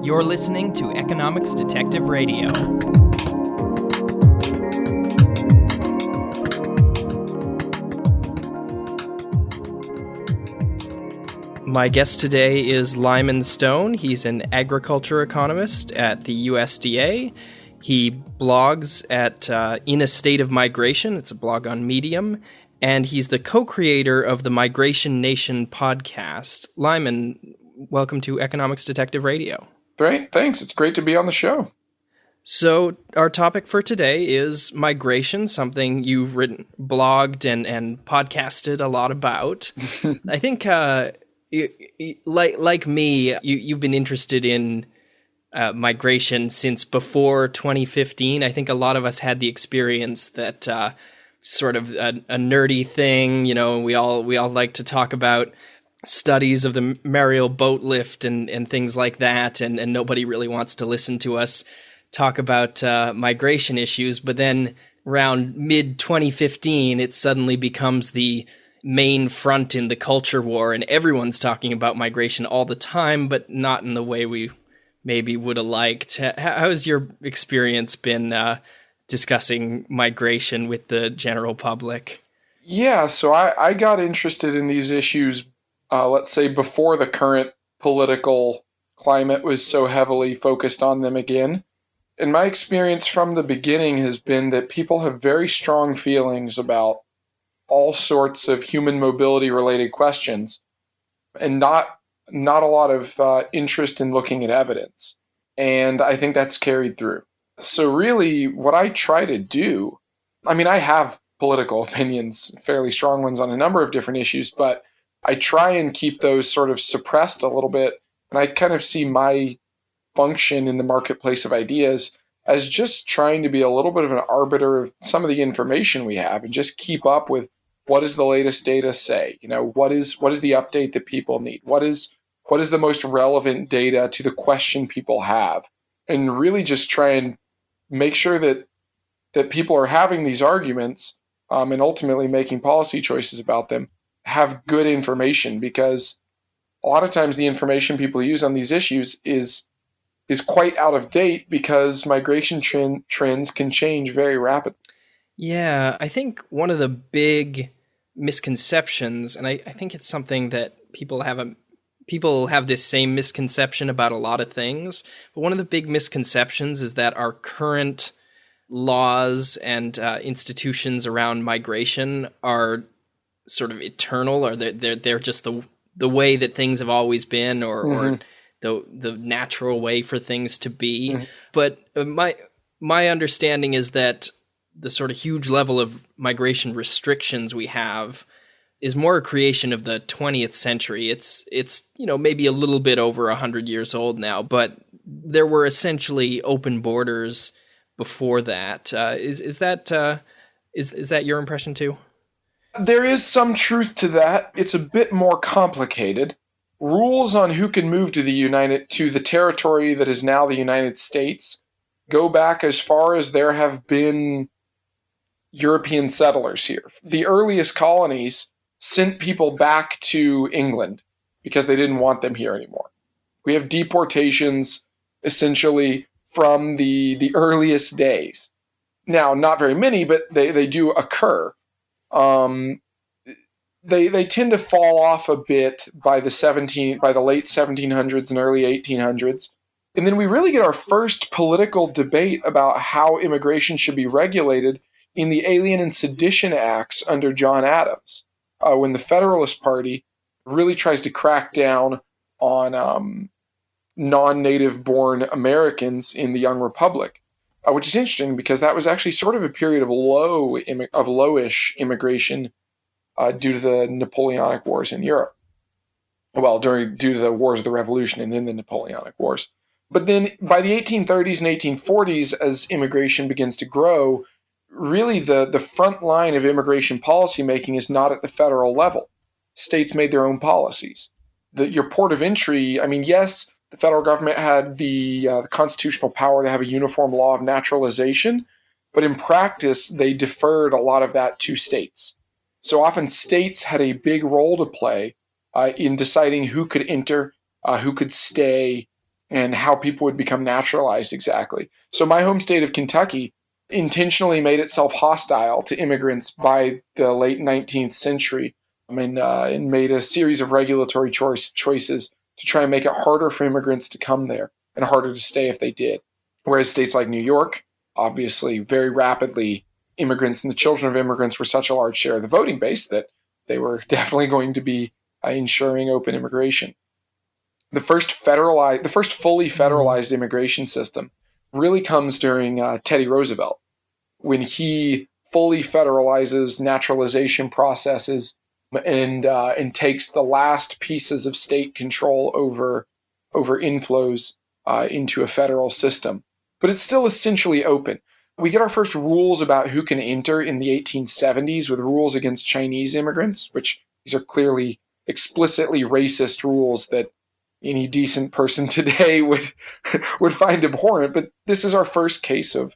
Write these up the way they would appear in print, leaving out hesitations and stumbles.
You're listening to Economics Detective Radio. My guest today is Lyman Stone. He's an agriculture economist at the USDA. He blogs at In a State of Migration. It's a blog on Medium. And he's the co-creator of the Migration Nation podcast. Lyman, welcome to Economics Detective Radio. Great, thanks. It's great to be on the show. So our topic for today is migration, something you've written, blogged, and podcasted a lot about. I think, like me, you've been interested in migration since before 2015. I think a lot of us had the experience that sort of a nerdy thing. You know, we all like to talk about studies of the Mariel boat lift and things like that, and nobody really wants to listen to us talk about migration issues. But then around mid-2015, it suddenly becomes the main front in the culture war, and everyone's talking about migration all the time, but not in the way we maybe would have liked. How's your experience been discussing migration with the general public? Yeah, so I got interested in these issues let's say before the current political climate was so heavily focused on them again. And my experience from the beginning has been that people have very strong feelings about all sorts of human mobility related questions and not a lot of interest in looking at evidence. And I think that's carried through. So really what I try to do, I mean, I have political opinions, fairly strong ones on a number of different issues, but I try and keep those sort of suppressed a little bit, and I kind of see my function in the marketplace of ideas as just trying to be a little bit of an arbiter of some of the information we have and just keep up with what does the latest data say? You know, what is the update that people need? What is the most relevant data to the question people have? And really just try and make sure that people are having these arguments and ultimately making policy choices about them have good information, because a lot of times the information people use on these issues is quite out of date because migration trends can change very rapidly. Yeah, I think one of the big misconceptions, and I think it's something that people have this same misconception about a lot of things, but one of the big misconceptions is that our current laws and institutions around migration are sort of eternal, or they're just the way that things have always been, or the natural way for things to be. Mm-hmm. But my understanding is that the sort of huge level of migration restrictions we have is more a creation of the 20th century. It's maybe a little bit over 100 years old now, but there were essentially open borders before that. Is that your impression too? There is some truth to that. It's a bit more complicated. Rules on who can move to the territory that is now the United States go back as far as there have been European settlers here. The earliest colonies sent people back to England because they didn't want them here anymore. We have deportations essentially from the earliest days. Now, not very many, but they do occur. They tend to fall off a bit by the late 1700s and early 1800s. And then we really get our first political debate about how immigration should be regulated in the Alien and Sedition Acts under John Adams, when the Federalist Party really tries to crack down on non-native born Americans in the young republic. Which is interesting because that was actually sort of a period of lowish immigration due to the Napoleonic Wars in Europe. Well, due to the Wars of the Revolution and then the Napoleonic Wars. But then by the 1830s and 1840s, as immigration begins to grow, really the front line of immigration policymaking is not at the federal level. States made their own policies. Your port of entry, I mean, yes, the federal government had the constitutional power to have a uniform law of naturalization, but in practice, they deferred a lot of that to states. So often states had a big role to play in deciding who could enter, who could stay, and how people would become naturalized exactly. So my home state of Kentucky intentionally made itself hostile to immigrants by the late 19th century, and made a series of regulatory choices to try and make it harder for immigrants to come there and harder to stay if they did. Whereas states like New York, obviously very rapidly, immigrants and the children of immigrants were such a large share of the voting base that they were definitely going to be ensuring open immigration. The first fully federalized immigration system really comes during Teddy Roosevelt, when he fully federalizes naturalization processes and takes the last pieces of state control over inflows into a federal system. But it's still essentially open. We get our first rules about who can enter in the 1870s with rules against Chinese immigrants, which these are clearly explicitly racist rules that any decent person today would find abhorrent. But this is our first case of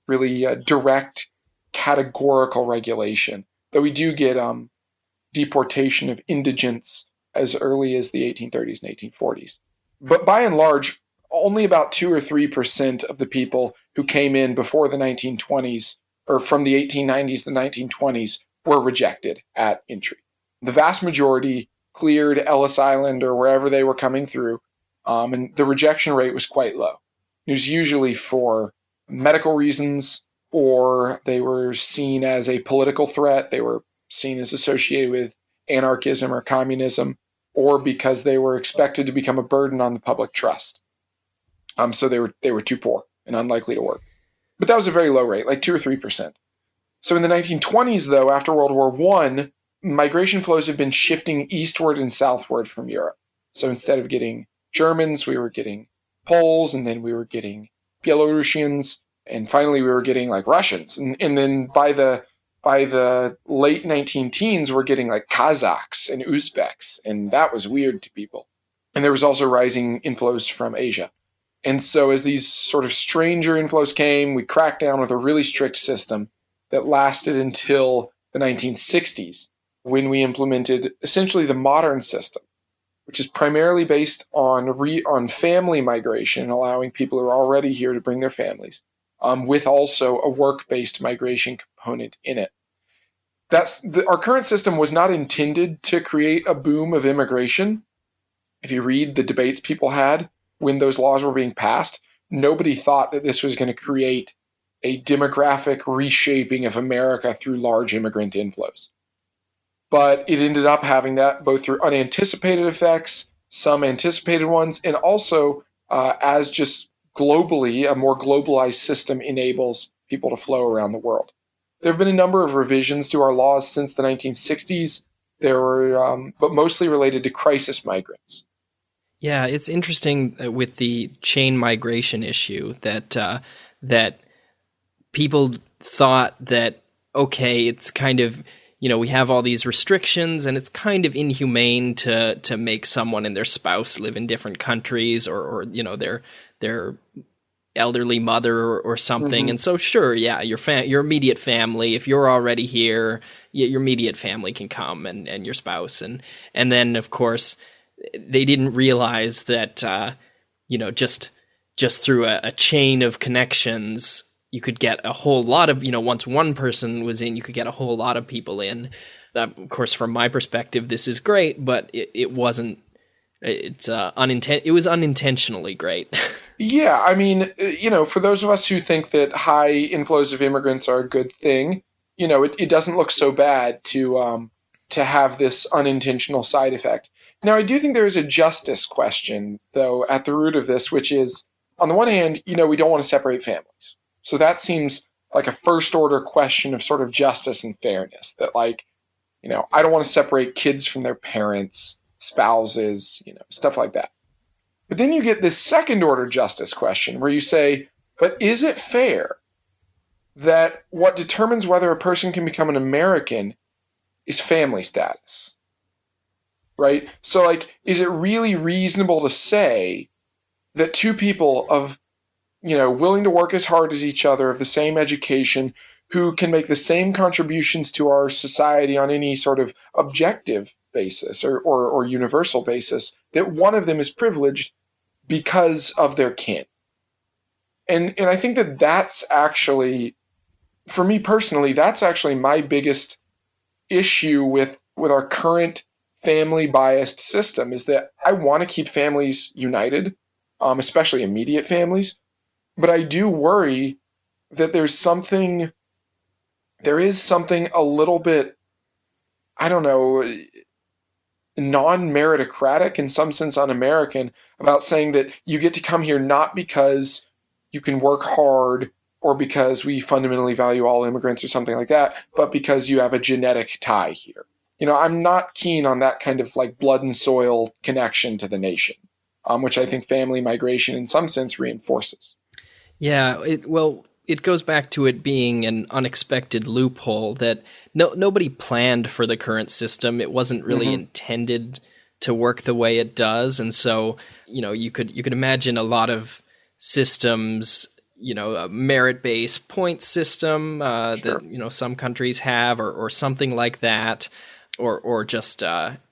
really direct categorical regulation, though we do get deportation of indigents as early as the 1830s and 1840s. But by and large, only about 2 or 3% of the people who came in before the 1920s, or from the 1890s to the 1920s, were rejected at entry. The vast majority cleared Ellis Island or wherever they were coming through, and the rejection rate was quite low. It was usually for medical reasons, or they were seen as a political threat. They were seen as associated with anarchism or communism, or because they were expected to become a burden on the public trust. So they were too poor and unlikely to work. But that was a very low rate, like 2 or 3%. So in the 1920s, though, after World War I, migration flows have been shifting eastward and southward from Europe. So instead of getting Germans, we were getting Poles, and then we were getting Belarusians, and finally we were getting like Russians. And then by the late 19-teens, we're getting like Kazakhs and Uzbeks, and that was weird to people. And there was also rising inflows from Asia. And so as these sort of stranger inflows came, we cracked down with a really strict system that lasted until the 1960s, when we implemented essentially the modern system, which is primarily based on family migration, allowing people who are already here to bring their families, with also a work-based migration component in it. Our current system was not intended to create a boom of immigration. If you read the debates people had when those laws were being passed, nobody thought that this was going to create a demographic reshaping of America through large immigrant inflows. But it ended up having that both through unanticipated effects, some anticipated ones, and also as just globally, a more globalized system enables people to flow around the world. There have been a number of revisions to our laws since the 1960s. There were, but mostly related to crisis migrants. Yeah, it's interesting with the chain migration issue that people thought that, okay, it's kind of, we have all these restrictions and it's kind of inhumane to make someone and their spouse live in different countries or their elderly mother or something. Mm-hmm. And so sure, yeah, your immediate family, if you're already here, your immediate family can come and your spouse. And then of course they didn't realize that, just through a chain of connections, you could get a whole lot of, once one person was in, you could get a whole lot of people in. Of course, from my perspective, this is great, but it wasn't. It was unintentionally great. Yeah, I mean, for those of us who think that high inflows of immigrants are a good thing, it doesn't look so bad to have this unintentional side effect. Now, I do think there is a justice question, though, at the root of this, which is, on the one hand, we don't want to separate families. So that seems like a first-order question of sort of justice and fairness, that I don't want to separate kids from their parents, spouses, stuff like that. But then you get this second-order justice question where you say, but is it fair that what determines whether a person can become an American is family status? Right? So, is it really reasonable to say that two people of, willing to work as hard as each other, of the same education, who can make the same contributions to our society on any sort of objective basis or universal basis, that one of them is privileged because of their kin. And I think that that's actually, for me personally, that's actually my biggest issue with our current family biased system, is that I want to keep families united, especially immediate families. But I do worry that there is something a little bit, I don't know, non-meritocratic, in some sense un-American, about saying that you get to come here not because you can work hard or because we fundamentally value all immigrants or something like that, but because you have a genetic tie here. I'm not keen on that kind of like blood and soil connection to the nation, which I think family migration in some sense reinforces. Yeah, it goes back to it being an unexpected loophole that nobody planned for the current system. It wasn't really intended to work the way it does, and so you could imagine a lot of systems, a merit-based point system Sure. that some countries have, or something like that, or just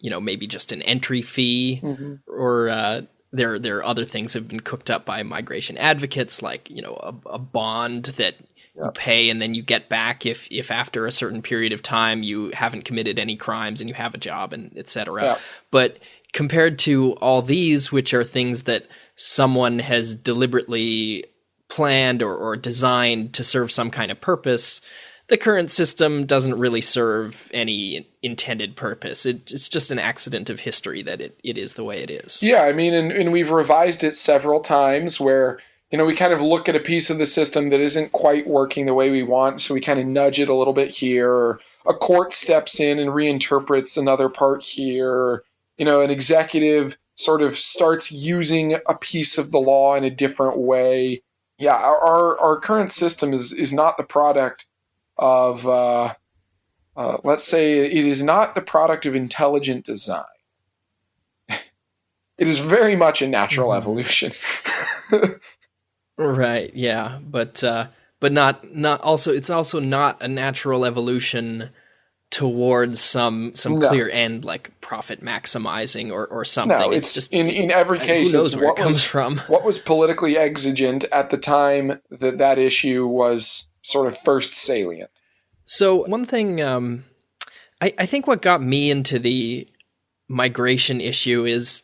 maybe just an entry fee, or there are other things that have been cooked up by migration advocates, like a bond that you pay and then you get back if after a certain period of time you haven't committed any crimes and you have a job, and etc. Yeah. But compared to all these, which are things that someone has deliberately planned or designed to serve some kind of purpose, the current system doesn't really serve any intended purpose. It's just an accident of history that it is the way it is. Yeah, I mean, and we've revised it several times where, we kind of look at a piece of the system that isn't quite working the way we want, so we kind of nudge it a little bit here, or a court steps in and reinterprets another part here, or, an executive sort of starts using a piece of the law in a different way. Yeah, our current system is not the product of, let's say, it is not the product of intelligent design. It is very much a natural evolution. Right, yeah, but not also, it's also not a natural evolution towards some clear end, like profit maximizing or something. No, it's just in every case, who knows where it comes from. What was politically exigent at the time that issue was sort of first salient. So one thing, I think what got me into the migration issue is,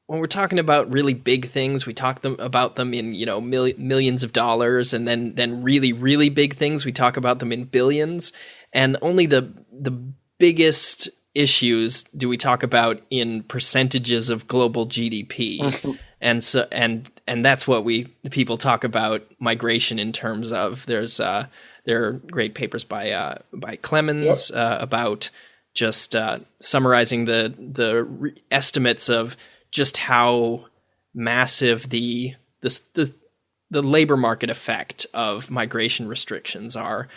when we're talking about really big things, we talk about them in millions of dollars, and then really, really big things, we talk about them in billions, and only the biggest issues do we talk about in percentages of global GDP. And so and that's what people talk about migration in terms of. There are great papers by Clemens about just summarizing the estimates of just how massive the labor market effect of migration restrictions are.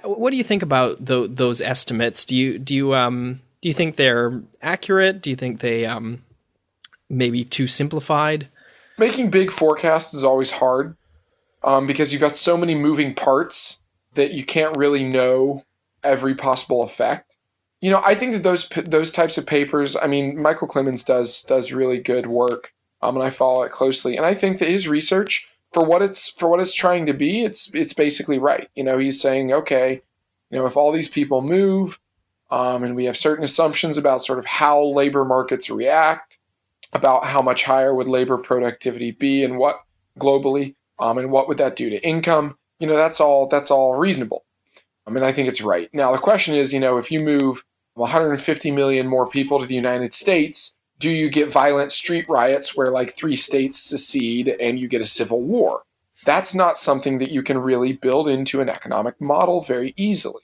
What do you think about those estimates? Do you think they're accurate? Do you think they maybe too simplified? Making big forecasts is always hard because you've got so many moving parts that you can't really know every possible effect. I think that those types of papers, I mean, Michael Clemens does really good work, and I follow it closely. And I think that his research, for what it's trying to be, it's basically right. He's saying, okay, if all these people move, and we have certain assumptions about sort of how labor markets react, about how much higher would labor productivity be and what globally, and what would that do to income, that's all reasonable. I think it's right. Now, the question is, if you move 150 million more people to the United States, do you get violent street riots where like 3 states secede and you get a civil war? That's not something that you can really build into an economic model very easily.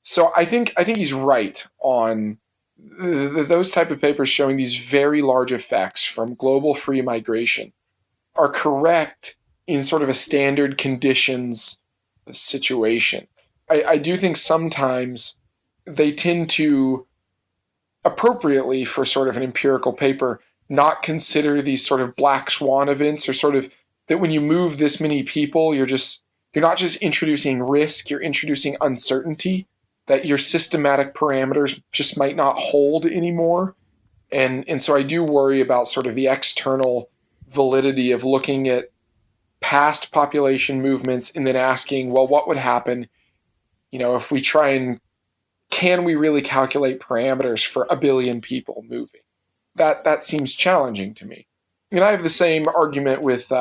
So I think he's right on those type of papers showing these very large effects from global free migration are correct in sort of a standard conditions situation. I do think sometimes they tend to, appropriately for sort of an empirical paper, not consider these sort of black swan events, or sort of that when you move this many people, you're not just introducing risk, you're introducing uncertainty, that your systematic parameters just might not hold anymore. And so I do worry about sort of the external validity of looking at past population movements and then asking, well, what would happen, if we try and can we really calculate parameters for a billion people moving? That seems challenging to me. I mean, I have the same argument with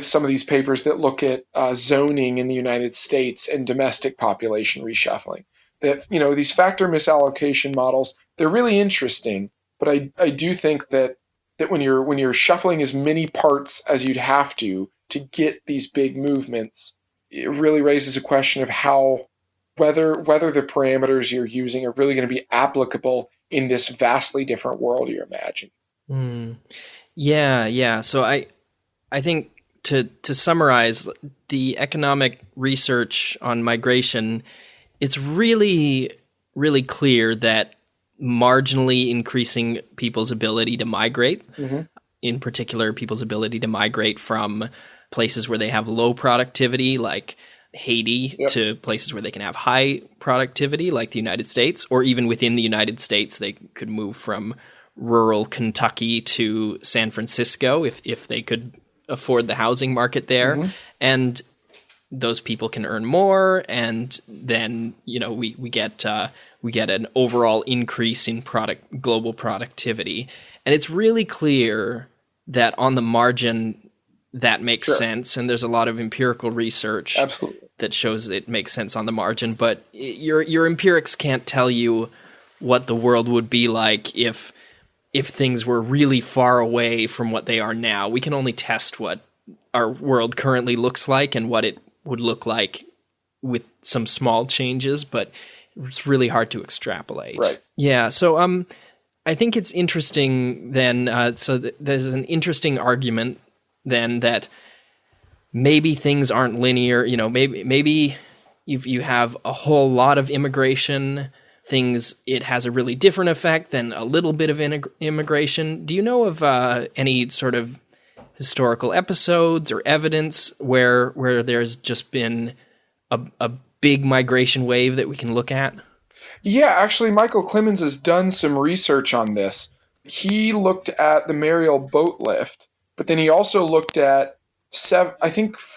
some of these papers that look at zoning in the United States and domestic population reshuffling. That these factor misallocation models, they're really interesting, but I do think that when you're shuffling as many parts as you'd have to get these big movements, it really raises a question of how whether the parameters you're using are really going to be applicable in this vastly different world you're imagining. Yeah. So I think to summarize, the economic research on migration, it's really, really clear that marginally increasing people's ability to migrate, in particular people's ability to migrate from places where they have low productivity, like Haiti, to places where they can have high productivity, like the United States, or even within the United States, they could move from rural Kentucky to San Francisco if they could afford the housing market there. And those people can earn more, and then we get an overall increase in global productivity. And it's really clear that on the margin that makes sense, and there's a lot of empirical research that shows it makes sense on the margin, but your empirics can't tell you what the world would be like if things were really far away from what they are now. We can only test what our world currently looks like and what it would look like with some small changes, but it's really hard to extrapolate. Right. Yeah. So I think it's interesting then. There's an interesting argument then that maybe things aren't linear. Maybe if you have a whole lot of immigration, it has a really different effect than a little bit of immigration. Do you know of any sort of historical episodes or evidence where there's just been a big migration wave that we can look at? Yeah, actually, Michael Clemens has done some research on this. He looked at the Mariel boat lift, but then he also looked at 4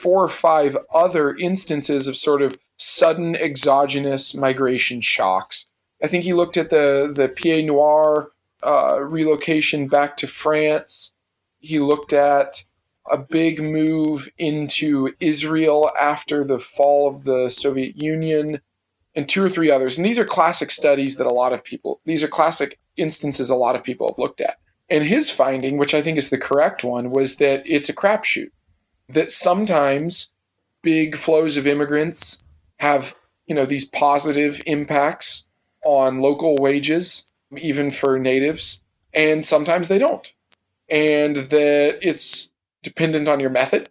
or 5 other instances of sort of sudden exogenous migration shocks. I think he looked at the Pied Noir relocation back to France. He looked at a big move into Israel after the fall of the Soviet Union, and 2 or 3 others. And these are classic studies that these are classic instances a lot of people have looked at. And his finding, which I think is the correct one, was that it's a crapshoot. That sometimes big flows of immigrants have, these positive impacts on local wages, even for natives, and sometimes they don't. And that it's dependent on your method,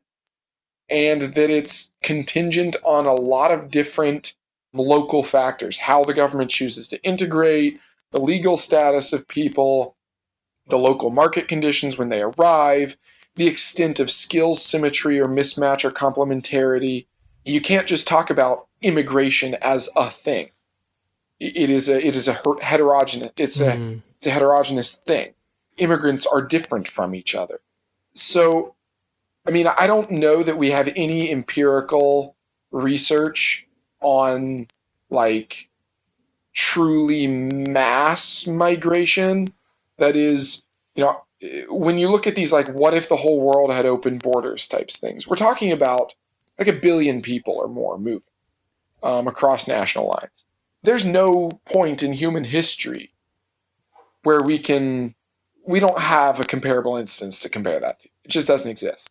and that it's contingent on a lot of different local factors, how the government chooses to integrate, the legal status of people, the local market conditions when they arrive, the extent of skills symmetry or mismatch or complementarity. You can't just talk about immigration as a thing. It is a heterogeneous. It's a heterogeneous thing. Immigrants are different from each other. So, I mean, I don't know that we have any empirical research on like truly mass migration. That is, when you look at these, like, what if the whole world had open borders types things, we're talking about like 1 billion people or more moving across national lines. There's no point in human history where we don't have a comparable instance to compare that to. It just doesn't exist.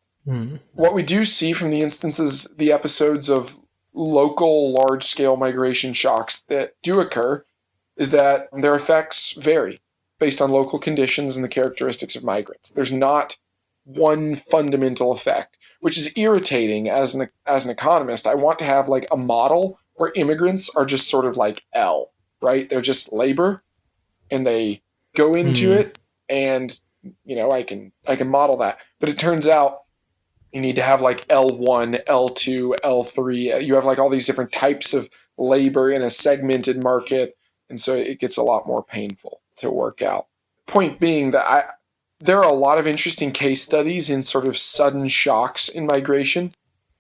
What we do see from the episodes of local large-scale migration shocks that do occur is that their effects vary based on local conditions and the characteristics of migrants. There's not one fundamental effect, which is irritating as an economist. I want to have like a model where immigrants are just sort of like L, right? They're just labor, and they go into it, and I can model that. But it turns out you need to have like L1, L2, L3. You have like all these different types of labor in a segmented market, and so it gets a lot more painful to work out. point being that there are a lot of interesting case studies in sort of sudden shocks in migration.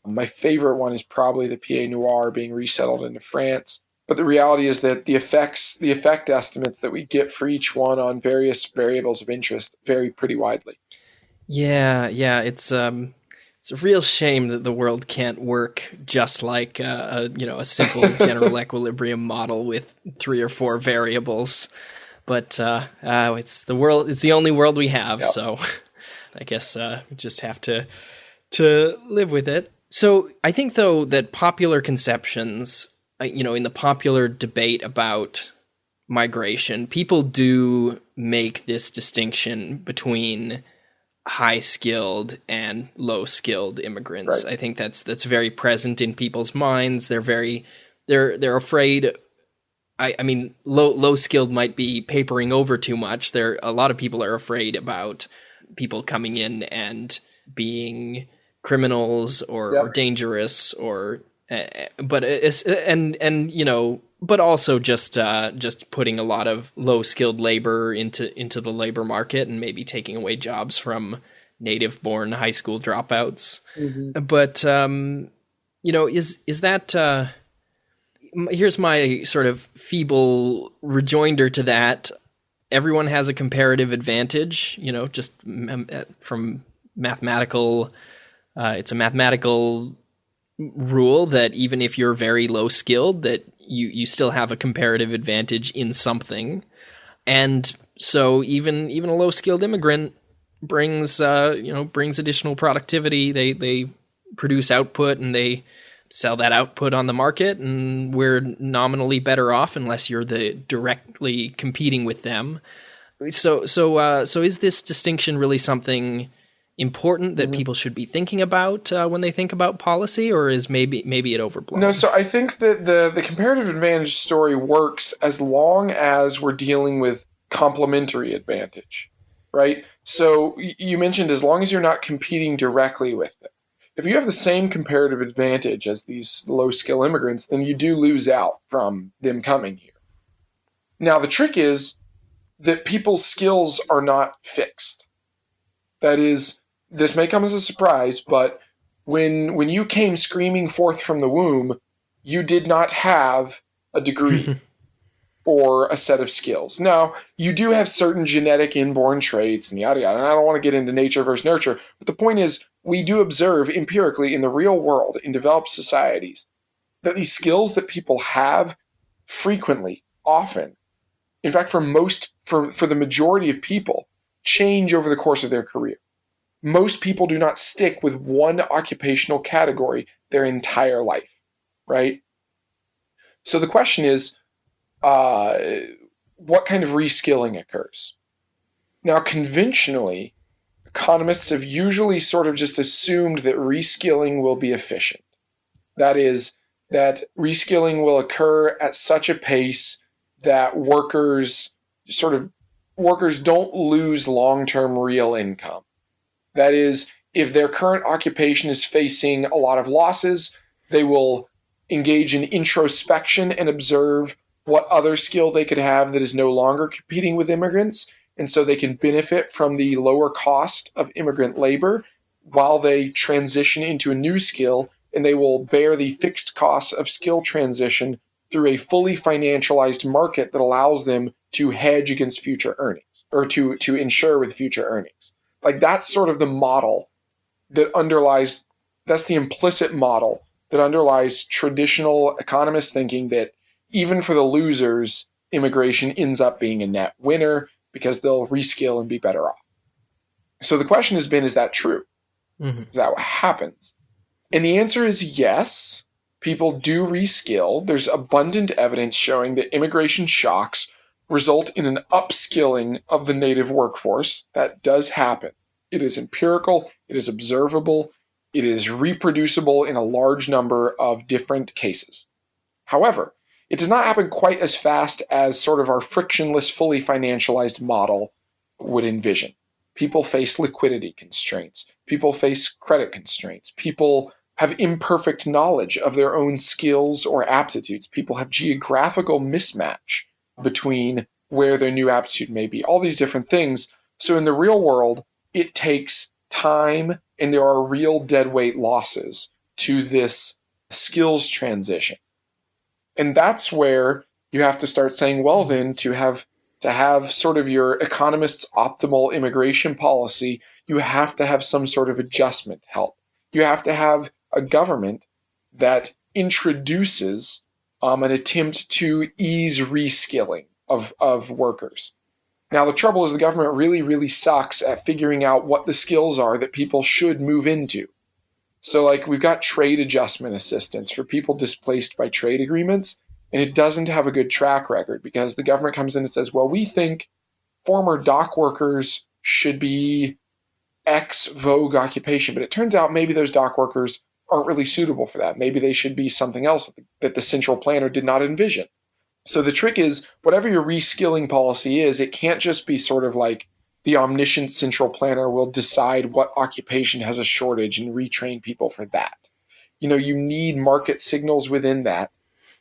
My favorite one is probably the Pied Noir being resettled into France. But the reality is that the effect estimates that we get for each one on various variables of interest vary pretty widely. Yeah, it's a real shame that the world can't work just like a simple general equilibrium model with 3 or 4 variables. But it's the world. It's the only world we have. Yep. So I guess we just have to live with it. So I think, though, that popular conceptions, in the popular debate about migration, people do make this distinction between high-skilled and low-skilled immigrants. Right. I think that's very present in people's minds. They're afraid. I mean, low-skilled might be papering over too much. A lot of people are afraid about people coming in and being criminals or dangerous, but also just putting a lot of low-skilled labor into the labor market and maybe taking away jobs from native-born high school dropouts. Mm-hmm. But is that? Here's my sort of feeble rejoinder to that. Everyone has a comparative advantage, just from mathematical. It's a mathematical rule that even if you're very low skilled, that you still have a comparative advantage in something. And so even a low skilled immigrant brings additional productivity. They produce output and they sell that output on the market, and we're nominally better off unless you're directly competing with them. So is this distinction really something important that people should be thinking about when they think about policy, or is maybe it overblown? No, so I think that the comparative advantage story works as long as we're dealing with complementary advantage, right? So you mentioned as long as you're not competing directly with them. If you have the same comparative advantage as these low-skill immigrants, then you do lose out from them coming here. Now, the trick is that people's skills are not fixed. That is, this may come as a surprise, but when you came screaming forth from the womb, you did not have a degree or a set of skills. Now, you do have certain genetic inborn traits and yada yada, and I don't want to get into nature versus nurture, but the point is, we do observe empirically in the real world, in developed societies, that these skills that people have frequently, often, in fact, for the majority of people, change over the course of their career. Most people do not stick with one occupational category their entire life, right? So the question is, what kind of reskilling occurs? Now, conventionally, economists have usually sort of just assumed that reskilling will be efficient. That is, that reskilling will occur at such a pace that workers don't lose long-term real income. That is, if their current occupation is facing a lot of losses, they will engage in introspection and observe what other skill they could have that is no longer competing with immigrants, and so they can benefit from the lower cost of immigrant labor while they transition into a new skill, and they will bear the fixed costs of skill transition through a fully financialized market that allows them to hedge against future earnings, or to insure with future earnings. Like, that's sort of the model that underlies, that's the implicit model that underlies traditional economist thinking that even for the losers, immigration ends up being a net winner because they'll reskill and be better off. So the question has been, is that true? Mm-hmm. Is that what happens? And the answer is yes. People do reskill. There's abundant evidence showing that immigration shocks result in an upskilling of the native workforce. That does happen. It is empirical, it is observable, it is reproducible in a large number of different cases. However, it does not happen quite as fast as sort of our frictionless, fully financialized model would envision. People face liquidity constraints. People face credit constraints. People have imperfect knowledge of their own skills or aptitudes. People have geographical mismatch between where their new aptitude may be, all these different things. So in the real world, it takes time and there are real deadweight losses to this skills transition. And that's where you have to start saying, well, then to have sort of your economist's optimal immigration policy, you have to have some sort of adjustment help. You have to have a government that introduces an attempt to ease reskilling of workers. Now, the trouble is the government really, really sucks at figuring out what the skills are that people should move into. So, like, we've got trade adjustment assistance for people displaced by trade agreements, and it doesn't have a good track record because the government comes in and says, well, we think former dock workers should be X vogue occupation, but it turns out maybe those dock workers aren't really suitable for that. Maybe they should be something else that the central planner did not envision. So the trick is, whatever your reskilling policy is, it can't just be sort of like the omniscient central planner will decide what occupation has a shortage and retrain people for that. You know, you need market signals within that.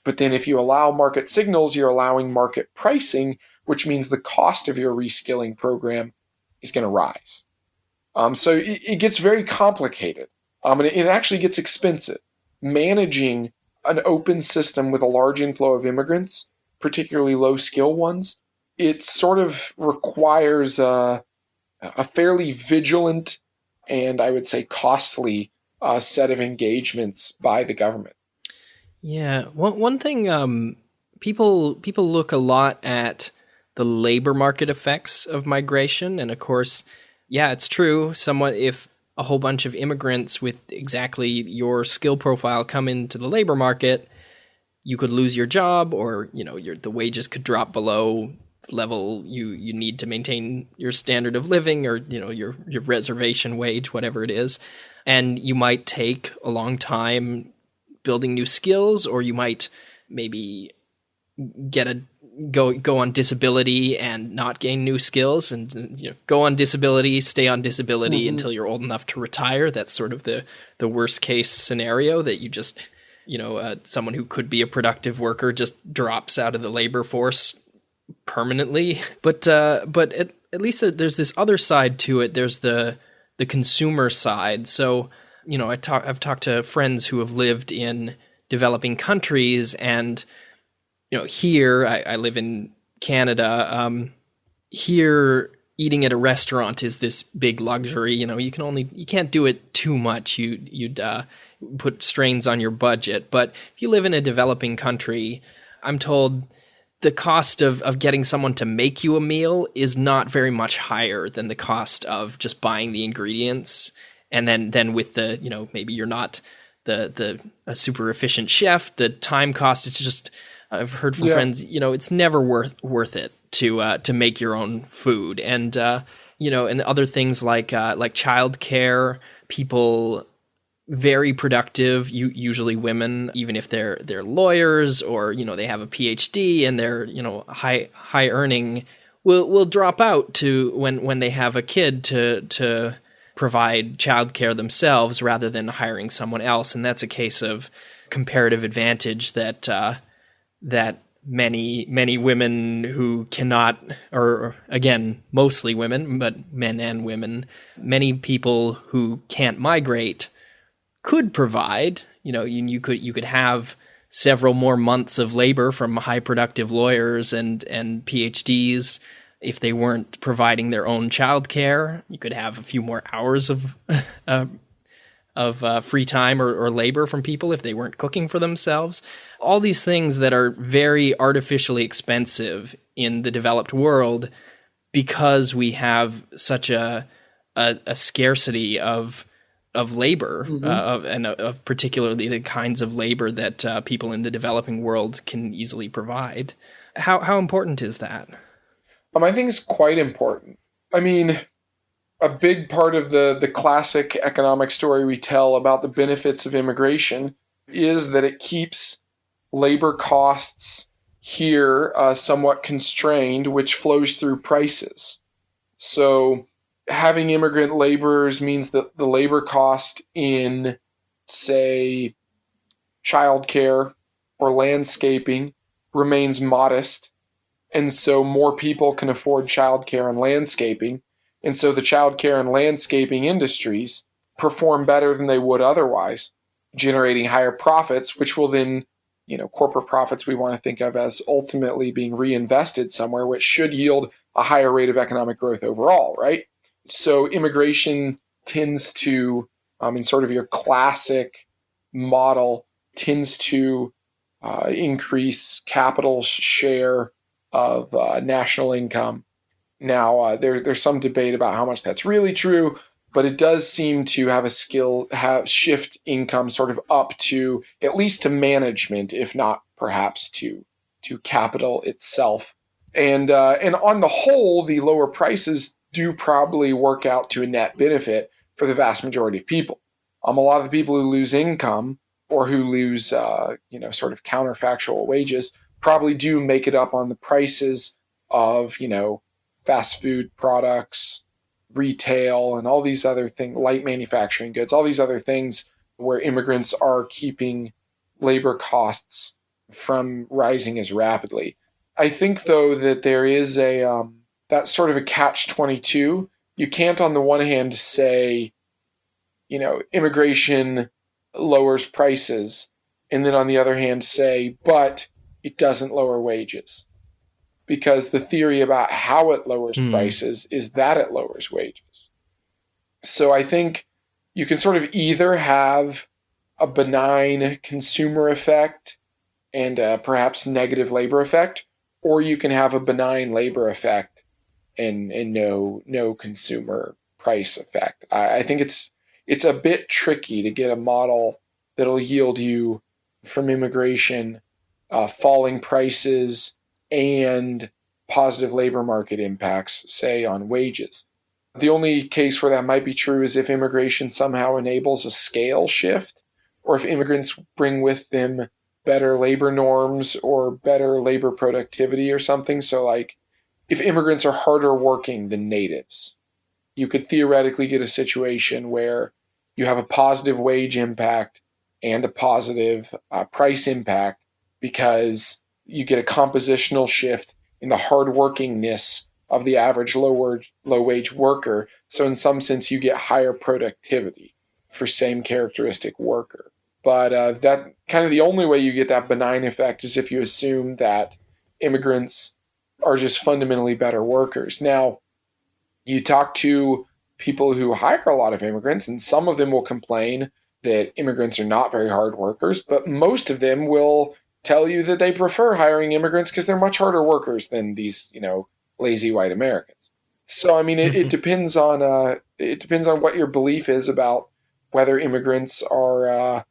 But then if you allow market signals, you're allowing market pricing, which means the cost of your reskilling program is going to rise. So it gets very complicated. And it actually gets expensive. Managing an open system with a large inflow of immigrants, particularly low-skill ones, it sort of requires a fairly vigilant and, I would say, costly set of engagements by the government. Yeah, one thing people look a lot at the labor market effects of migration, and of course, yeah, it's true. Somewhat, if a whole bunch of immigrants with exactly your skill profile come into the labor market, you could lose your job, or the wages could drop below the level you need to maintain your standard of living, or your reservation wage, whatever it is, and you might take a long time building new skills, or you might maybe go on disability and not gain new skills, and go on disability, stay on disability until you're old enough to retire. That's sort of the worst case scenario, that you just someone who could be a productive worker just drops out of the labor force permanently. But at least there's this other side to it. There's the consumer side. So I've talked to friends who have lived in developing countries, and here I live in Canada. Here, eating at a restaurant is this big luxury. You can't do it too much. You'd put strains on your budget. But if you live in a developing country, I'm told the cost of getting someone to make you a meal is not very much higher than the cost of just buying the ingredients. And then with the, maybe you're not a super efficient chef, the time cost, it's just, I've heard from friends, it's never worth it to make your own food. And, and other things like childcare, people very productive, usually women, even if they're lawyers or, they have a PhD and they're, high earning, will drop out to when they have a kid to provide childcare themselves rather than hiring someone else. And that's a case of comparative advantage that many women who cannot, or again, mostly women, but men and women, many people who can't migrate could provide. You could have several more months of labor from high productive lawyers and PhDs. If they weren't providing their own childcare, you could have a few more hours of free time or labor from people if they weren't cooking for themselves. All these things that are very artificially expensive in the developed world because we have such a scarcity of labor, of particularly the kinds of labor that people in the developing world can easily provide. How important is that? I think it's quite important. I mean, a big part of the classic economic story we tell about the benefits of immigration is that it keeps labor costs here somewhat constrained, which flows through prices. So having immigrant laborers means that the labor cost in, say, childcare or landscaping remains modest. And so more people can afford childcare and landscaping. And so the childcare and landscaping industries perform better than they would otherwise, generating higher profits, which will then, corporate profits we want to think of as ultimately being reinvested somewhere, which should yield a higher rate of economic growth overall, right? So immigration tends to, in sort of your classic model, tends to increase capital's share of national income. Now, there's some debate about how much that's really true, but it does seem to have shift income sort of up to at least to management, if not perhaps to capital itself. And on the whole, the lower prices do probably work out to a net benefit for the vast majority of people. A lot of the people who lose income or who lose, sort of counterfactual wages probably do make it up on the prices of, fast food products, retail, and all these other things, light manufacturing goods, all these other things where immigrants are keeping labor costs from rising as rapidly. I think, though, that there is that's sort of a catch-22. You can't, on the one hand, say, immigration lowers prices, and then on the other hand say, but it doesn't lower wages. Because the theory about how it lowers prices is that it lowers wages. So I think you can sort of either have a benign consumer effect and perhaps negative labor effect, or you can have a benign labor effect and no consumer price effect. I think it's a bit tricky to get a model that'll yield you from immigration falling prices and positive labor market impacts, say, on wages. The only case where that might be true is if immigration somehow enables a scale shift, or if immigrants bring with them better labor norms or better labor productivity or something. So, like, if immigrants are harder working than natives, you could theoretically get a situation where you have a positive wage impact and a positive price impact because you get a compositional shift in the hardworkingness of the average low-wage worker. So in some sense, you get higher productivity for same characteristic worker. But that kind of the only way you get that benign effect is if you assume that immigrants are just fundamentally better workers. Now, you talk to people who hire a lot of immigrants, and some of them will complain that immigrants are not very hard workers, but most of them will tell you that they prefer hiring immigrants because they're much harder workers than these, lazy white Americans. So, I mean, it depends on what your belief is about whether immigrants are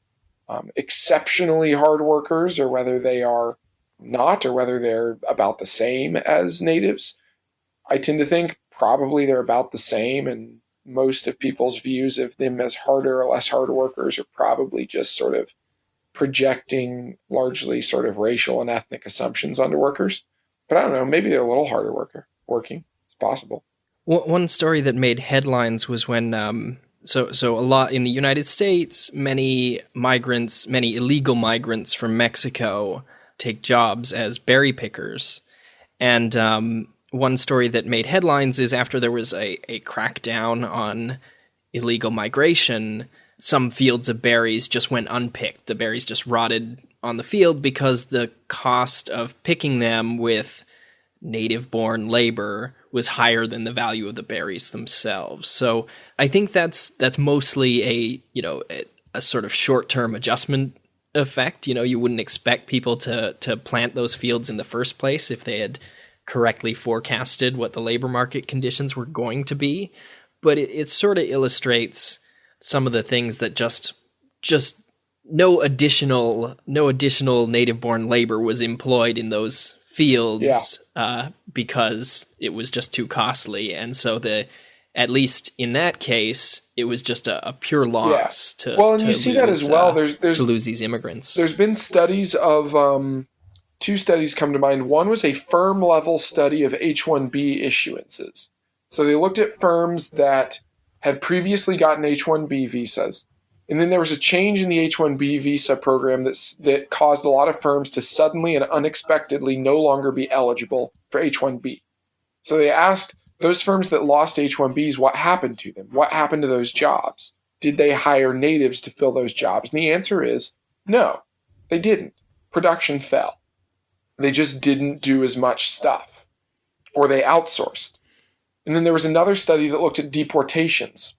exceptionally hard workers or whether they are not, or whether they're about the same as natives. I tend to think probably they're about the same, and most of people's views of them as harder or less hard workers are probably just sort of projecting largely sort of racial and ethnic assumptions onto workers. But I don't know, maybe they're a little harder working. It's possible. One story that made headlines was when, so a lot in the United States, many illegal migrants from Mexico take jobs as berry pickers. And one story that made headlines is after there was a crackdown on illegal migration, some fields of berries just went unpicked. The berries just rotted on the field because the cost of picking them with native-born labor was higher than the value of the berries themselves. So I think that's mostly a sort of short-term adjustment effect. You wouldn't expect people to plant those fields in the first place if they had correctly forecasted what the labor market conditions were going to be. But it sort of illustrates some of the things that just no additional native-born labor was employed in those fields because it was just too costly. And so at least in that case, it was just a pure loss to lose these immigrants. There's been studies of two studies come to mind. One was a firm-level study of H-1B issuances. So they looked at firms that had previously gotten H-1B visas, And then there was a change in the H-1B visa program that caused a lot of firms to suddenly and unexpectedly no longer be eligible for H-1B. So they asked those firms that lost H-1Bs what happened to them. What happened to those jobs? Did they hire natives to fill those jobs? And the answer is no, they didn't. Production fell. They just didn't do as much stuff, or they outsourced. And then there was another study that looked at deportations.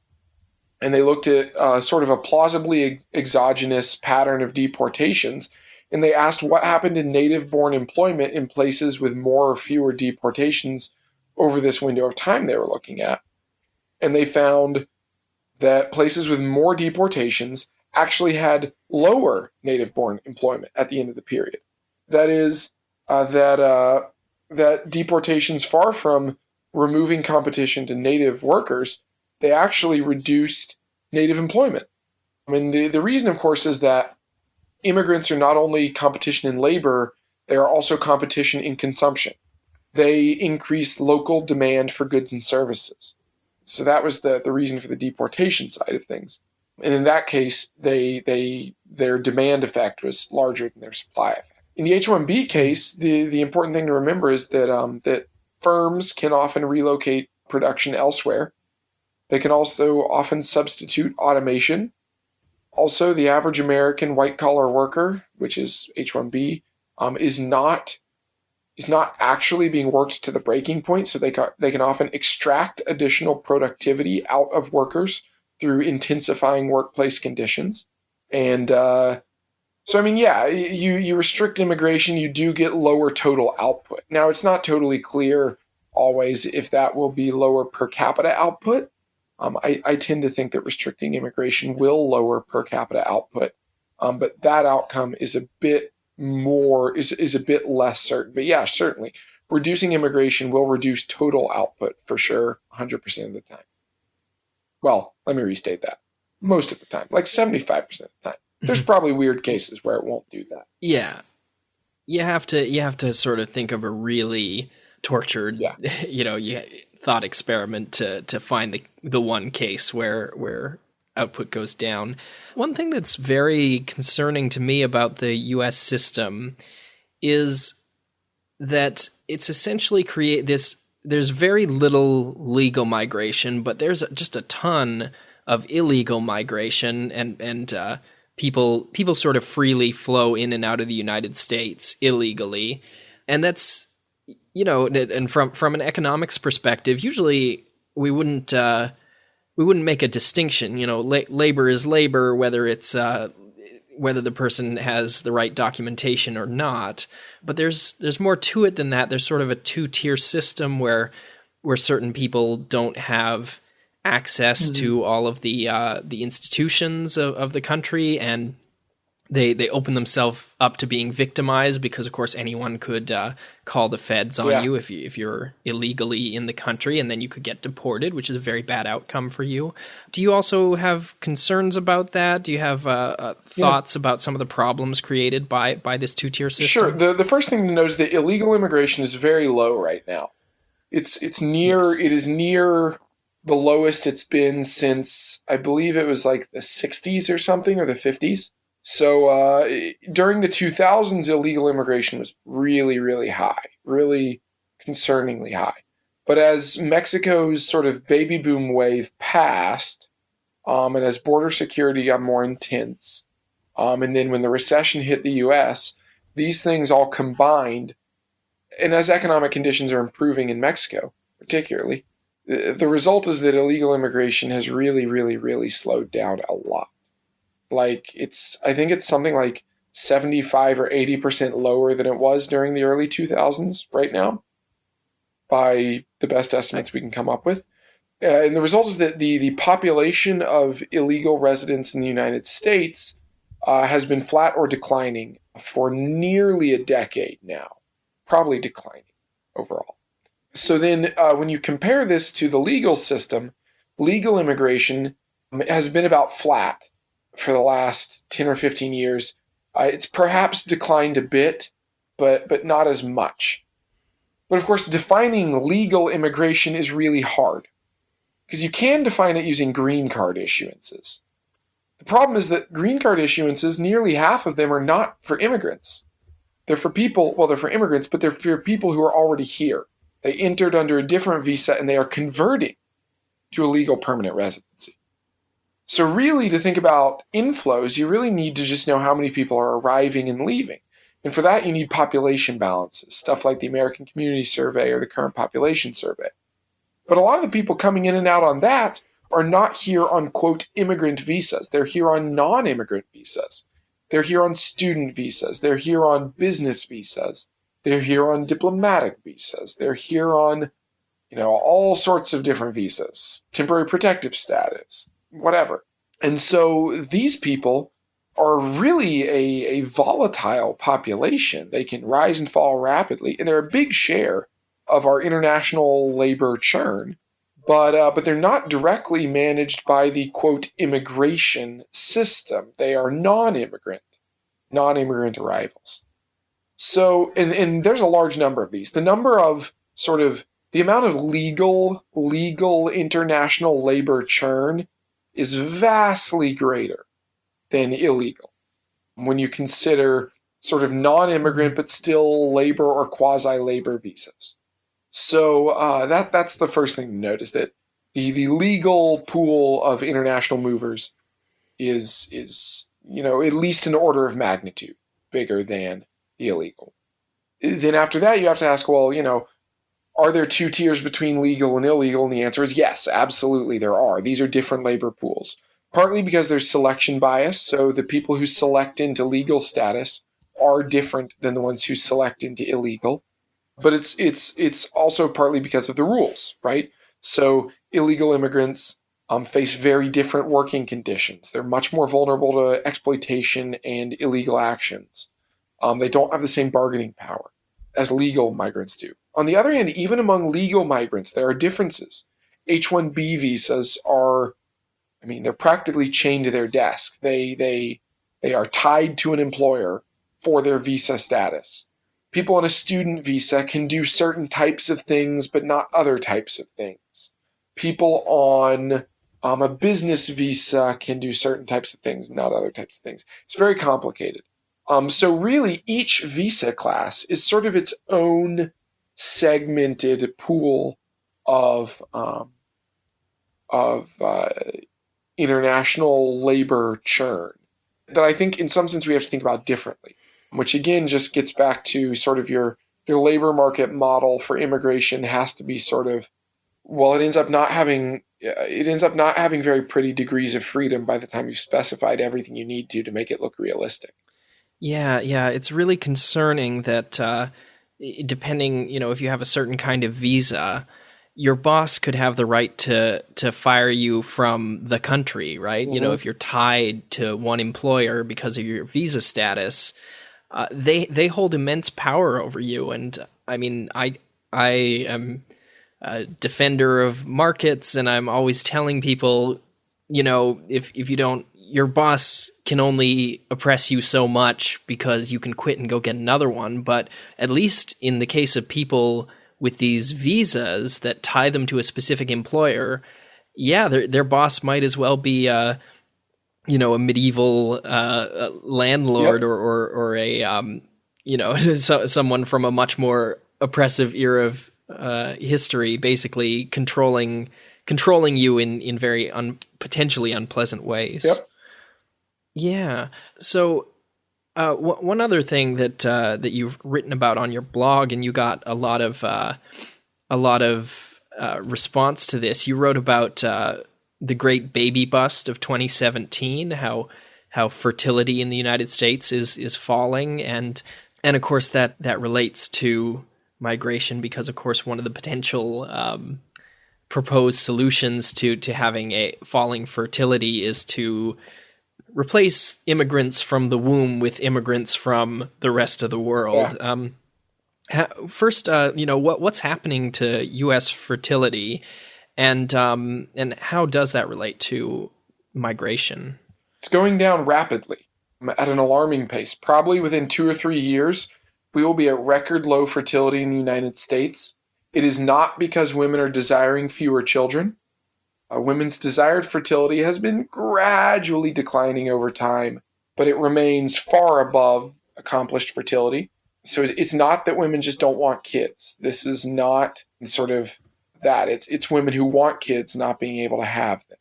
And they looked at sort of a plausibly exogenous pattern of deportations. And they asked what happened in native-born employment in places with more or fewer deportations over this window of time they were looking at. And they found that places with more deportations actually had lower native-born employment at the end of the period. That is, that deportations, far from removing competition to native workers, they actually reduced native employment. I mean, the reason, of course, is that immigrants are not only competition in labor, they are also competition in consumption. They increase local demand for goods and services. So that was the reason for the deportation side of things. And in that case, their demand effect was larger than their supply effect. In the H-1B case, the important thing to remember is that firms can often relocate production elsewhere. They can also often substitute automation. Also, the average American white-collar worker, which is H-1B, is not actually being worked to the breaking point, so they can often extract additional productivity out of workers through intensifying workplace conditions. And so, I mean, yeah, you restrict immigration, you do get lower total output. Now, it's not totally clear always if that will be lower per capita output. I tend to think that restricting immigration will lower per capita output, but that outcome is a bit is a bit less certain. But yeah, certainly, reducing immigration will reduce total output for sure, 100% of the time. Well, let me restate that. Most of the time, like 75% of the time. There's probably weird cases where it won't do that. Yeah. You have to sort of think of a really tortured, thought experiment to find the one case where output goes down. One thing that's very concerning to me about the US system is that it's essentially there's very little legal migration, but there's just a ton of illegal migration, and people sort of freely flow in and out of the United States illegally. And that's, and from an economics perspective, usually we wouldn't make a distinction. Labor is labor, whether it's whether the person has the right documentation or not. But there's more to it than that. There's sort of a two-tier system where certain people don't have access to all of the institutions of the country, and they open themselves up to being victimized because, of course, anyone could call the feds on you if you're illegally in the country, and then you could get deported, which is a very bad outcome for you. Do you also have concerns about that? Do you have thoughts about some of the problems created by this two-tier system? Sure. The first thing to note is that illegal immigration is very low right now. It is near the lowest it's been since, I believe it was like the 60s or something, or the 50s. So during the 2000s, illegal immigration was really, really high, really concerningly high. But as Mexico's sort of baby boom wave passed, and as border security got more intense, and then when the recession hit the U.S., these things all combined, and as economic conditions are improving in Mexico, particularly, the result is that illegal immigration has really, really, really slowed down a lot. Like I think it's something like 75 or 80% lower than it was during the early 2000s right now, by the best estimates we can come up with. And the result is that the population of illegal residents in the United States has been flat or declining for nearly a decade now, probably declining overall. So then when you compare this to the legal system, legal immigration has been about flat for the last 10 or 15 years. It's perhaps declined a bit, but not as much. But of course, defining legal immigration is really hard, because you can define it using green card issuances. The problem is that green card issuances, nearly half of them are not for immigrants. They're for people, well, they're for immigrants, but they're for people who are already here. They entered under a different visa and they are converting to a legal permanent residency. So really, to think about inflows, you really need to just know how many people are arriving and leaving. And for that, you need population balances, stuff like the American Community Survey or the Current Population Survey. But a lot of the people coming in and out on that are not here on, quote, immigrant visas. They're here on non-immigrant visas. They're here on student visas. They're here on business visas. They're here on diplomatic visas. They're here on, all sorts of different visas, temporary protective status, whatever. And so these people are really a volatile population. They can rise and fall rapidly, and they're a big share of our international labor churn. But they're not directly managed by the, quote, immigration system. They are non-immigrant arrivals. So, and there's a large number of these. The number of the amount of legal international labor churn is vastly greater than illegal when you consider non-immigrant but still labor or quasi-labor visas. So that's the first thing to note, is that the legal pool of international movers is at least an order of magnitude bigger than the illegal. Then after that, you have to ask, well, are there two tiers between legal and illegal? And the answer is yes, absolutely there are. These are different labor pools, partly because there's selection bias. So the people who select into legal status are different than the ones who select into illegal. But it's also partly because of the rules, right? So illegal immigrants face very different working conditions. They're much more vulnerable to exploitation and illegal actions. They don't have the same bargaining power as legal migrants do. On the other hand, even among legal migrants, there are differences. H-1B visas they're practically chained to their desk. They are tied to an employer for their visa status. People on a student visa can do certain types of things, but not other types of things. People on a business visa can do certain types of things, not other types of things. It's very complicated. So really, each visa class is sort of its own segmented pool of international labor churn that I think in some sense we have to think about differently, which again just gets back to sort of your labor market model for immigration has to be it ends up not having very pretty degrees of freedom by the time you've specified everything you need to make it look realistic. Yeah, it's really concerning that depending, if you have a certain kind of visa, your boss could have the right to fire you from the country, right? Mm-hmm. If you're tied to one employer because of your visa status, they hold immense power over you. And I mean, I am a defender of markets, and I'm always telling people, if you don't, your boss can only oppress you so much because you can quit and go get another one. But at least in the case of people with these visas that tie them to a specific employer, their boss might as well be a medieval landlord. Yep. or a someone from a much more oppressive era of history, basically controlling you in very potentially unpleasant ways. Yep. Yeah. So one other thing that you've written about on your blog, and you got a lot of response to this. You wrote about the Great Baby Bust of 2017, how fertility in the United States is falling, and of course that relates to migration, because of course one of the potential proposed solutions to having a falling fertility is to replace immigrants from the womb with immigrants from the rest of the world. Yeah. First, what's happening to U.S. fertility, and how does that relate to migration? It's going down rapidly at an alarming pace. Probably within 2 or 3 years, we will be at record low fertility in the United States. It is not because women are desiring fewer children. Women's desired fertility has been gradually declining over time, but it remains far above accomplished fertility. So it's not that women just don't want kids. This is not sort of that. It's women who want kids not being able to have them.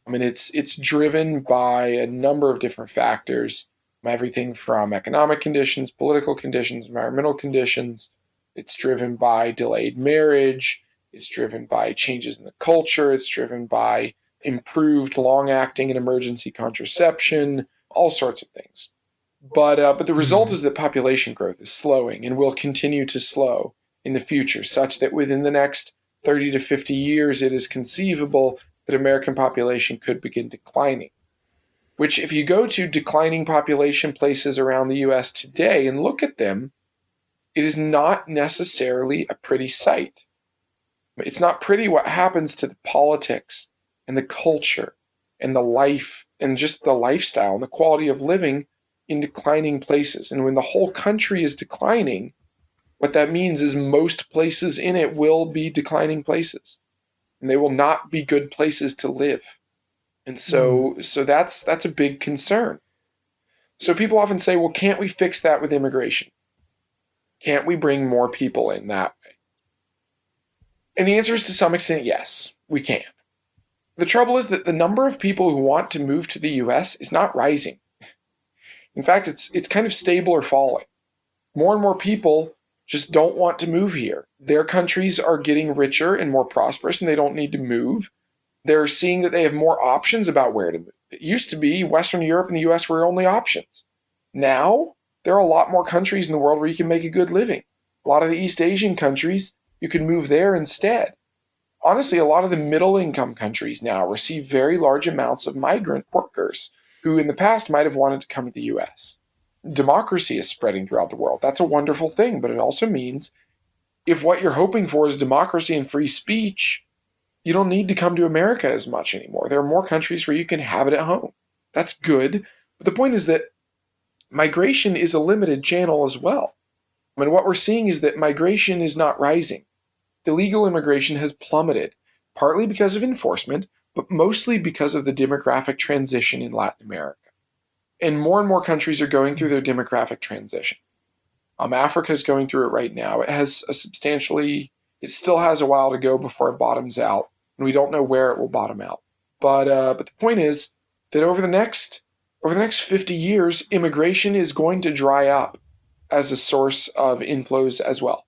I mean, it's driven by a number of different factors, everything from economic conditions, political conditions, environmental conditions. It's driven by delayed marriage. It's driven by changes in the culture. It's driven by improved long-acting and emergency contraception, all sorts of things. But the result is that population growth is slowing and will continue to slow in the future, such that within the next 30 to 50 years, it is conceivable that American population could begin declining. Which, if you go to declining population places around the U.S. today and look at them, it is not necessarily a pretty sight. It's not pretty what happens to the politics and the culture and the life and just the lifestyle and the quality of living in declining places. And when the whole country is declining, what that means is most places in it will be declining places. And they will not be good places to live. And so that's a big concern. So people often say, well, can't we fix that with immigration? Can't we bring more people in that way? And the answer is to some extent, yes, we can. The trouble is that the number of people who want to move to the U.S. is not rising. In fact, it's kind of stable or falling. More and more people just don't want to move here. Their countries are getting richer and more prosperous, and they don't need to move. They're seeing that they have more options about where to move. It used to be Western Europe and the U.S. were only options. Now, there are a lot more countries in the world where you can make a good living. A lot of the East Asian countries, you can move there instead. Honestly, a lot of the middle-income countries now receive very large amounts of migrant workers who in the past might have wanted to come to the U.S. Democracy is spreading throughout the world. That's a wonderful thing, but it also means if what you're hoping for is democracy and free speech, you don't need to come to America as much anymore. There are more countries where you can have it at home. That's good. But the point is that migration is a limited channel as well. I mean, what we're seeing is that migration is not rising. Illegal immigration has plummeted, partly because of enforcement, but mostly because of the demographic transition in Latin America. And more countries are going through their demographic transition. Africa is going through it right now. It still has a while to go before it bottoms out, and we don't know where it will bottom out. But the point is that over the next 50 years, immigration is going to dry up as a source of inflows as well.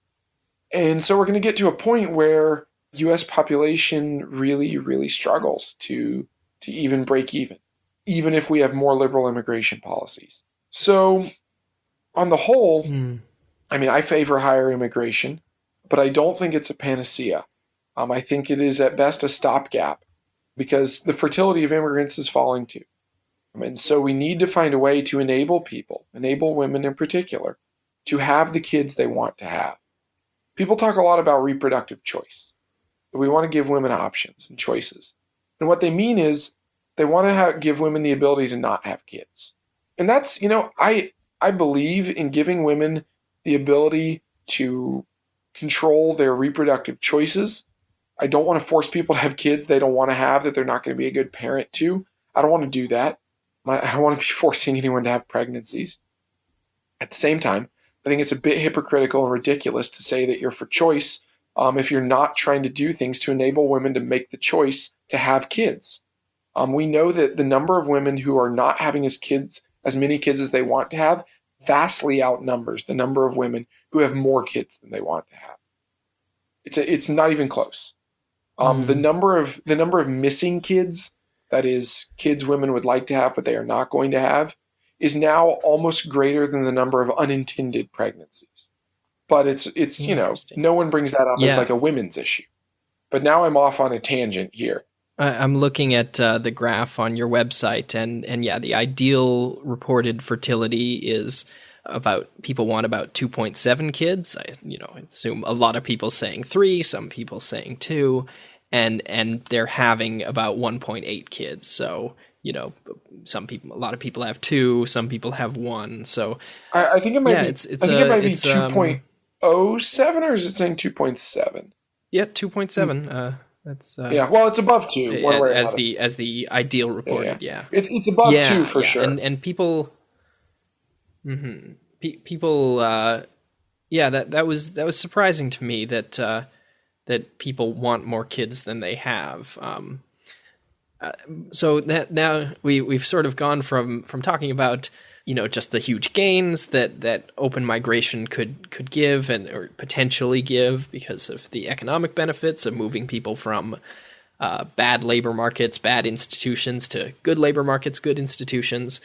And so we're going to get to a point where U.S. population really, really struggles to even break even if we have more liberal immigration policies. So on the whole, I mean, I favor higher immigration, but I don't think it's a panacea. I think it is at best a stopgap because the fertility of immigrants is falling too. And so we need to find a way to enable people, enable women in particular, to have the kids they want to have. People talk a lot about reproductive choice. We want to give women options and choices. And what they mean is they want to give women the ability to not have kids. And that's, I believe in giving women the ability to control their reproductive choices. I don't want to force people to have kids they don't want to have that they're not going to be a good parent to. I don't want to do that. I don't want to be forcing anyone to have pregnancies. At the same time, I think it's a bit hypocritical and ridiculous to say that you're for choice if you're not trying to do things to enable women to make the choice to have kids. We know that the number of women who are not having as many kids as they want to have vastly outnumbers the number of women who have more kids than they want to have. It's not even close. The number of missing kids, that is, kids women would like to have but they are not going to have, is now almost greater than the number of unintended pregnancies. But it's no one brings that up as like a women's issue. But now I'm off on a tangent here. I'm looking at the graph on your website, and yeah, the ideal reported fertility is people want about 2.7 kids. I assume a lot of people saying 3, some people saying 2, and they're having about 1.8 kids. So, a lot of people have 2, some people have 1. So I think it might be. It might be 2.07, or is it saying 2.7? Yeah, 2.7. That's yeah. Well, it's above 2. One way or as another. the ideal reported. Yeah. It's above 2 for sure. And people, people, that was surprising to me that that people want more kids than they have. So that now we've sort of gone from talking about, just the huge gains that open migration could give or potentially give because of the economic benefits of moving people from bad labor markets, bad institutions to good labor markets, good institutions.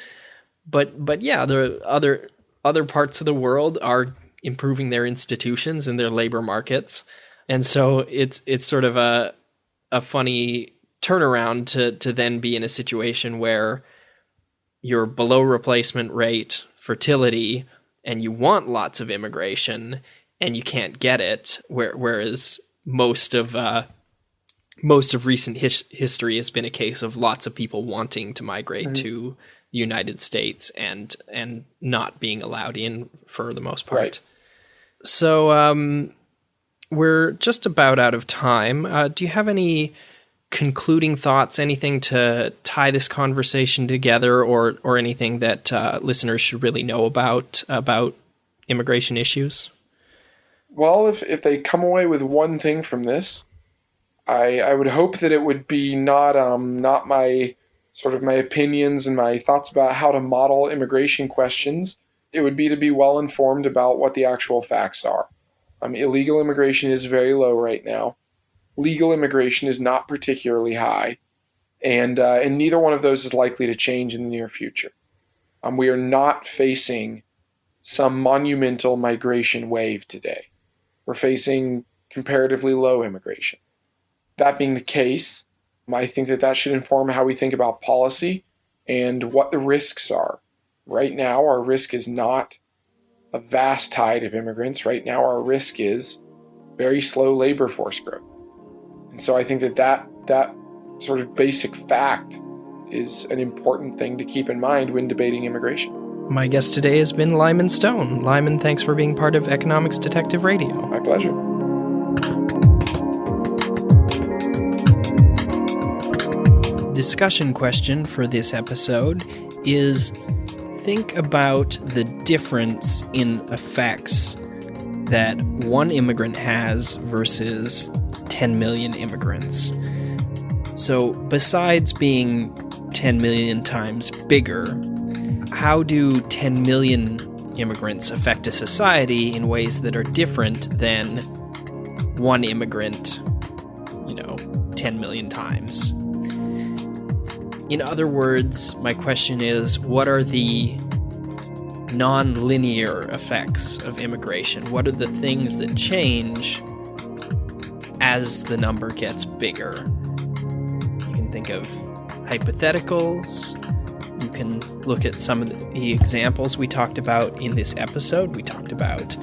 But yeah, the other parts of the world are improving their institutions and their labor markets. And so it's sort of a funny turnaround to then be in a situation where you're below replacement rate fertility and you want lots of immigration and you can't get it, whereas most of recent history has been a case of lots of people wanting to migrate to the United States and not being allowed in for the most part. Right. So we're just about out of time. Do you have any concluding thoughts, anything to tie this conversation together, or anything that listeners should really know about immigration issues? Well, if they come away with one thing from this, I would hope that it would be not my sort of my opinions and my thoughts about how to model immigration questions. It would be to be well informed about what the actual facts are. Illegal immigration is very low right now. Legal immigration is not particularly high, and neither one of those is likely to change in the near future. We are not facing some monumental migration wave today. We're facing comparatively low immigration. That being the case, I think that should inform how we think about policy and what the risks are. Right now, our risk is not a vast tide of immigrants. Right now, our risk is very slow labor force growth. And so I think that sort of basic fact is an important thing to keep in mind when debating immigration. My guest today has been Lyman Stone. Lyman, thanks for being part of Economics Detective Radio. My pleasure. Discussion question for this episode is: think about the difference in effects that one immigrant has versus 10 million immigrants. So besides being 10 million times bigger, how do 10 million immigrants affect a society in ways that are different than one immigrant, 10 million times? In other words, my question is, what are the non-linear effects of immigration? What are the things that change as the number gets bigger? You can think of hypotheticals. You can look at some of the examples we talked about in this episode. We talked about,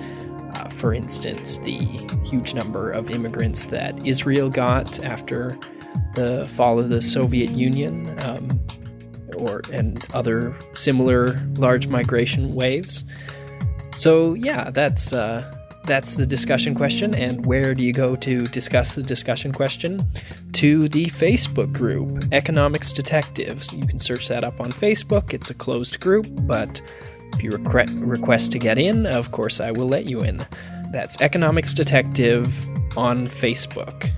for instance, the huge number of immigrants that Israel got after the fall of the Soviet Union, and other similar large migration waves. So yeah, that's the discussion question. And where do you go to discuss the discussion question? To the Facebook group, Economics Detectives. You can search that up on Facebook. It's a closed group, but if you request to get in, of course I will let you in. That's Economics Detective on Facebook.